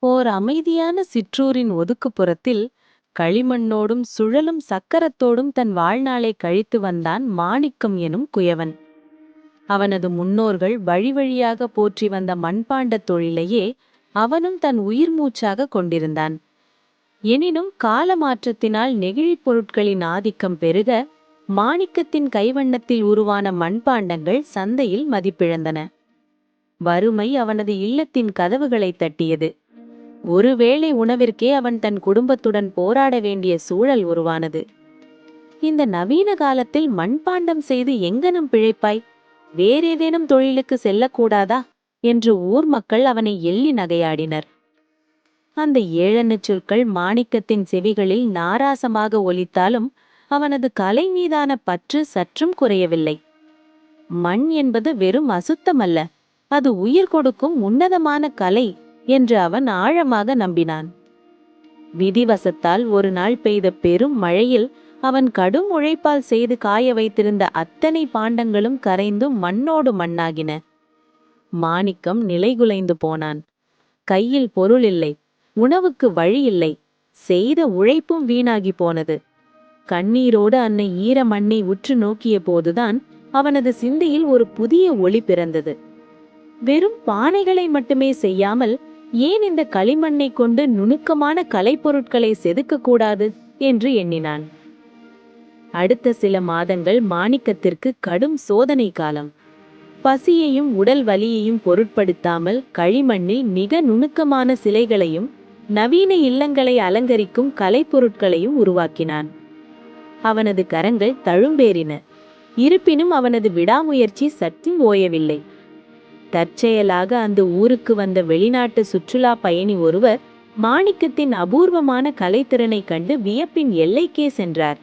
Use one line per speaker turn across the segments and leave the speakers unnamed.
ஓர் அமைதியான சிற்றூரின் ஒதுக்குப்புறத்தில் களிமண்ணோடும் சுழலும் சக்கரத்தோடும் தன் வாழ்நாளை கழித்து வந்தான் மாணிக்கம் எனும் குயவன். அவனது முன்னோர்கள் வழி வழியாக போற்றி வந்த மண்பாண்டத் தொழிலையே அவனும் தன் உயிர் மூச்சாக கொண்டிருந்தான். எனினும் கால மாற்றத்தினால் நெகிழிப் பொருட்களின் ஆதிக்கம் பெருக மாணிக்கத்தின் கைவண்ணத்தில் உருவான மண்பாண்டங்கள் சந்தையில் மதிப்பிழந்தன. வறுமை அவனது இல்லத்தின் கதவுகளை தட்டியது. ஒருவேளை உணவிற்கே அவன் தன் குடும்பத்துடன் போராட வேண்டிய சூழல் உருவானது. இந்த நவீன காலத்தில் மண்பாண்டம் செய்து எங்கனம் பிழைப்பாய்? வேறேதேனும் தொழிலுக்கு செல்லக்கூடாதா என்று ஊர் மக்கள் அவனை எள்ளி நகையாடினர். அந்த ஏளனச் சொற்கள் மாணிக்கத்தின் செவிகளில் நாராசமாக ஒலித்தாலும் அவனது கலை மீதான பற்று சற்றும் குறையவில்லை. மண் என்பது வெறும் அசுத்தமல்ல, அது உயிர் கொடுக்கும் உன்னதமான கலை என்று அவன் ஆழமாக நம்பினான். விதிவசத்தால் ஒரு நாள் பெய்த பெரும் மழையில் அவன் கடும் உழைப்பால் செய்து காய வைத்திருந்த அத்தனை பாண்டங்களும் கரைந்து மண்ணோடு மண்ணாகின. மாணிக்கம் நிலைகுலைந்து போனான். கையில் பொருள் இல்லை, உணவுக்கு வழி இல்லை, செய்த உழைப்பும் வீணாகி போனது. கண்ணீரோடு அன்னை ஈர மண்ணை உற்று நோக்கிய போதுதான் அவனது சிந்தையில் ஒரு புதிய ஒளி பிறந்தது. வெறும் பானைகளை மட்டுமே செய்யாமல் ஏன் இந்த களிமண்ணை கொண்டு நுணுக்கமான கலைப்பொருட்களை செதுக்கக்கூடாது என்று எண்ணினான். அடுத்த சில மாதங்கள் மாணிக்கத்திற்கு கடும் சோதனை காலம். பசியையும் உடல் வலியையும் பொருட்படுத்தாமல் களிமண்ணில் மிக நுணுக்கமான சிலைகளையும் நவீன இல்லங்களை அலங்கரிக்கும் கலைப்பொருட்களையும் உருவாக்கினான். அவனது கரங்கள் தழும்பேறின. இருப்பினும் அவனது விடாமுயற்சி சற்றும் ஓயவில்லை. தற்செயலாக அந்த ஊருக்கு வந்த வெளிநாட்டு சுற்றுலா பயணி ஒருவர் மாணிக்கத்தின் அபூர்வமான கலைத்திறனை கண்டு வியப்பின் எல்லைக்கே சென்றார்.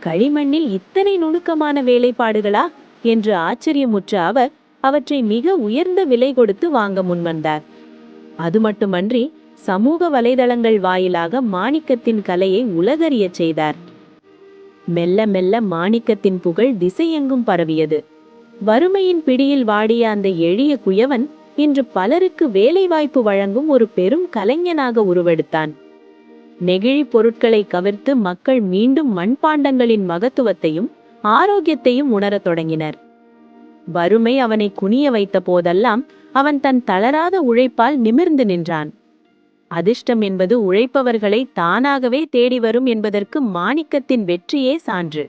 களிமண்ணில் இத்தனை நுணுக்கமான வேலைப்பாடுகளா என்று ஆச்சரியமுற்ற அவர் அவற்றை மிக உயர்ந்த விலை கொடுத்து வாங்க முன்வந்தார். அது மட்டுமன்றி சமூக வலைதளங்கள் வாயிலாக மாணிக்கத்தின் கலையை உலகறியச் செய்தார். மெல்ல மெல்ல மாணிக்கத்தின் புகழ் திசையெங்கும் பரவியது. வறுமையின் பிடியில் வாடிய அந்த எளிய குயவன் இன்று பலருக்கு வேலைவாய்ப்பு வழங்கும் ஒரு பெரும் கலைஞனாக உருவெடுத்தான். நெகிழி பொருட்களை கவிர்த்து மக்கள் மீண்டும் மண்பாண்டங்களின் மகத்துவத்தையும் ஆரோக்கியத்தையும் உணரத் தொடங்கினர். வறுமை அவனை குனிய வைத்த போதெல்லாம் அவன் தன் தளராத உழைப்பால் நிமிர்ந்து நின்றான். அதிர்ஷ்டம் என்பது உழைப்பவர்களை தானாகவே தேடி வரும் என்பதற்கு மாணிக்கத்தின் வெற்றியே சான்று.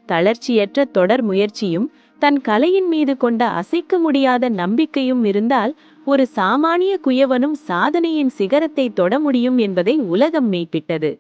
தளர்ச்சியற்ற தொடர் முயற்சியும் தன் கலையின் மீது கொண்ட அசைக்க முடியாத நம்பிக்கையும் இருந்தால் ஒரு சாமானிய குயவனும் சாதனையின் சிகரத்தை தொட முடியும் என்பதை உலகம் மெய்ப்பிட்டது.